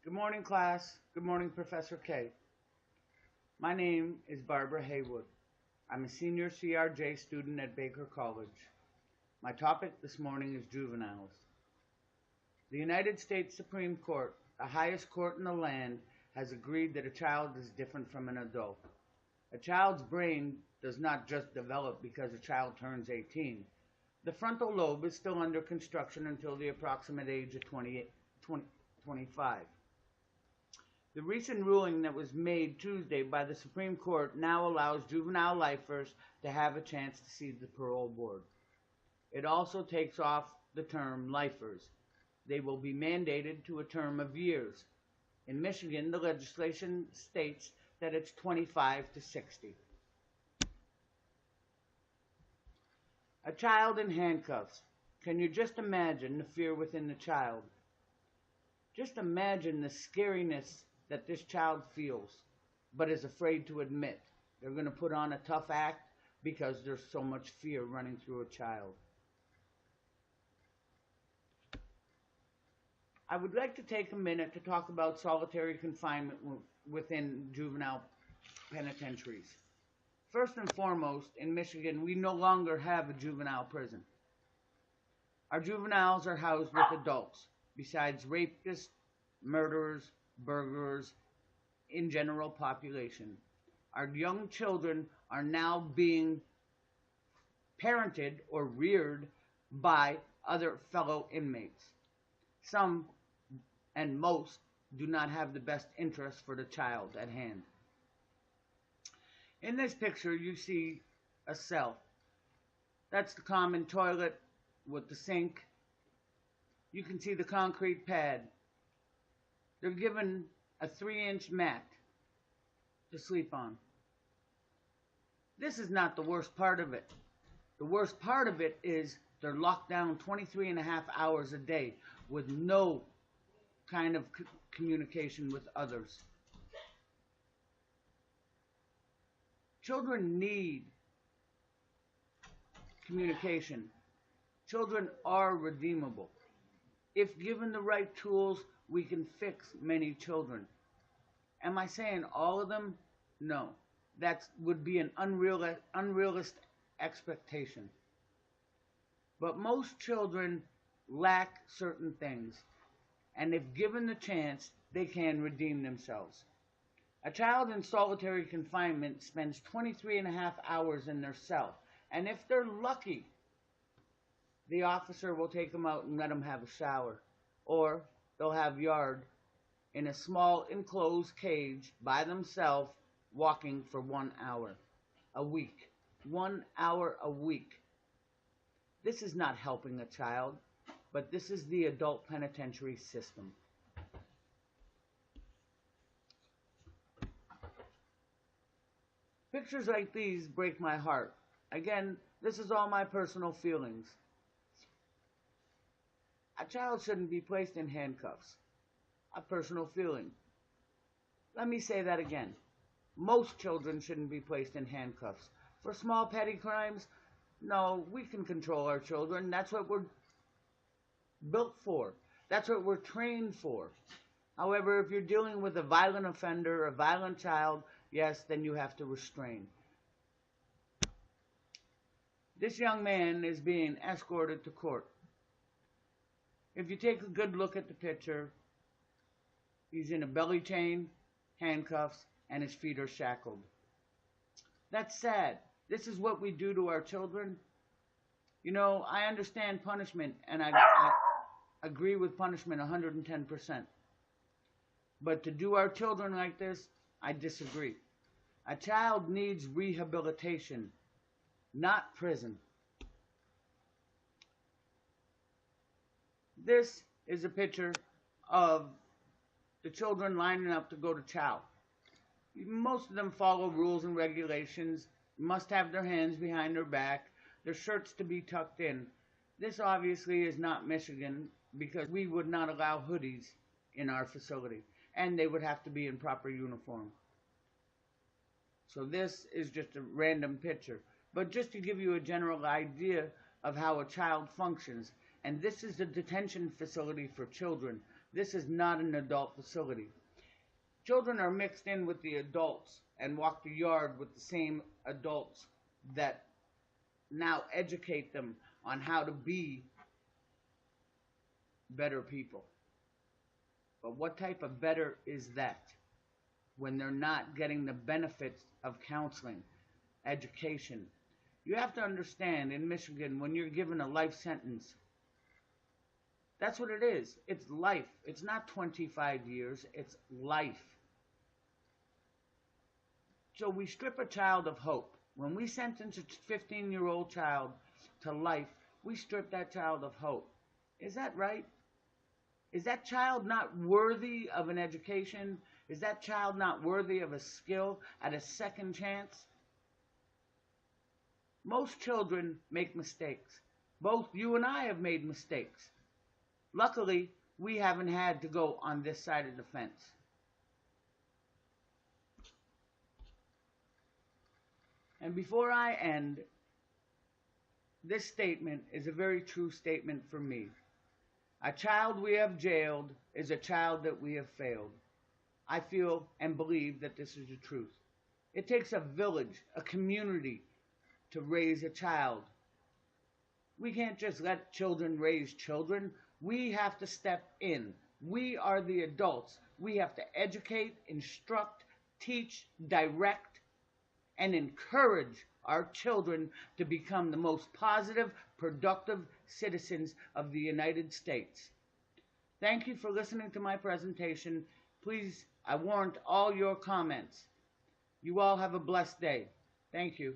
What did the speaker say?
Good morning, class. Good morning, Professor K. My name is Barbara Haywood. I'm a senior CRJ student at Baker College. My topic this morning is juveniles. The United States Supreme Court, the highest court in the land, has agreed that a child is different from an adult. A child's brain does not just develop because a child turns 18. The frontal lobe is still under construction until the approximate age of 25. The recent ruling that was made Tuesday by the Supreme Court now allows juvenile lifers to have a chance to see the parole board. It also takes off the term lifers. They will be mandated to a term of years. In Michigan, the legislation states that it's 25 to 60. A child in handcuffs. Can you just imagine the fear within the child? Just imagine the scariness that this child feels, but is afraid to admit. They're going to put on a tough act because there's so much fear running through a child. I would like to take a minute to talk about solitary confinement within juvenile penitentiaries. First and foremost, in Michigan, we no longer have a juvenile prison. Our juveniles are housed with adults, besides rapists, murderers, burglars, in general population. Our young children are now being parented or reared by other fellow inmates. Some and most do not have the best interest for the child at hand. In this picture, you see a cell. That's the common toilet with the sink. You can see the concrete pad. They're given a 3-inch mat to sleep on. This is not the worst part of it. The worst part of it is they're locked down 23 and a half hours a day with no kind of communication with others. Children need communication. Children are redeemable. If given the right tools, we can fix many children. Am I saying all of them? No. That would be an unrealistic expectation. But most children lack certain things, and if given the chance, they can redeem themselves. A child in solitary confinement spends 23 and a half hours in their cell, and if they're lucky, the officer will take them out and let them have a shower, or they'll have yard in a small enclosed cage by themselves, walking for 1 hour a week. 1 hour a week. This is not helping a child, but this is the adult penitentiary system. Pictures like these break my heart. Again, this is all my personal feelings. A child shouldn't be placed in handcuffs. A personal feeling. Let me say that again. Most children shouldn't be placed in handcuffs. For small petty crimes, no, we can control our children. That's what we're built for. That's what we're trained for. However, if you're dealing with a violent offender, a violent child, yes, then you have to restrain. This young man is being escorted to court. If you take a good look at the picture, he's in a belly chain, handcuffs, and his feet are shackled. That's sad. This is what we do to our children. You know, I understand punishment, and I agree with punishment 110%. But to do our children like this, I disagree. A child needs rehabilitation, not prison. This is a picture of the children lining up to go to chow. Most of them follow rules and regulations, must have their hands behind their back, their shirts to be tucked in. This obviously is not Michigan because we would not allow hoodies in our facility, and they would have to be in proper uniform. So this is just a random picture, but just to give you a general idea of how a child functions. And this is the detention facility for children. This is not an adult facility. Children are mixed in with the adults and walk the yard with the same adults that now educate them on how to be better people. But what type of better is that when they're not getting the benefits of counseling, education? You have to understand, in Michigan, when you're given a life sentence, that's what it is. It's life. It's not 25 years. It's life. So we strip a child of hope. When we sentence a 15-year-old child to life, we strip that child of hope. Is that right? Is that child not worthy of an education? Is that child not worthy of a skill at a second chance? Most children make mistakes. Both you and I have made mistakes. Luckily, we haven't had to go on this side of the fence. And before I end, this statement is a very true statement for me. A child we have jailed is a child that we have failed. I feel and believe that this is the truth. It takes a village, a community, to raise a child. We can't just let children raise children. We have to step in. We are the adults. We have to educate, instruct, teach, direct, and encourage our children to become the most positive, productive citizens of the United States. Thank you for listening to my presentation. Please, I warrant all your comments. You all have a blessed day. Thank you.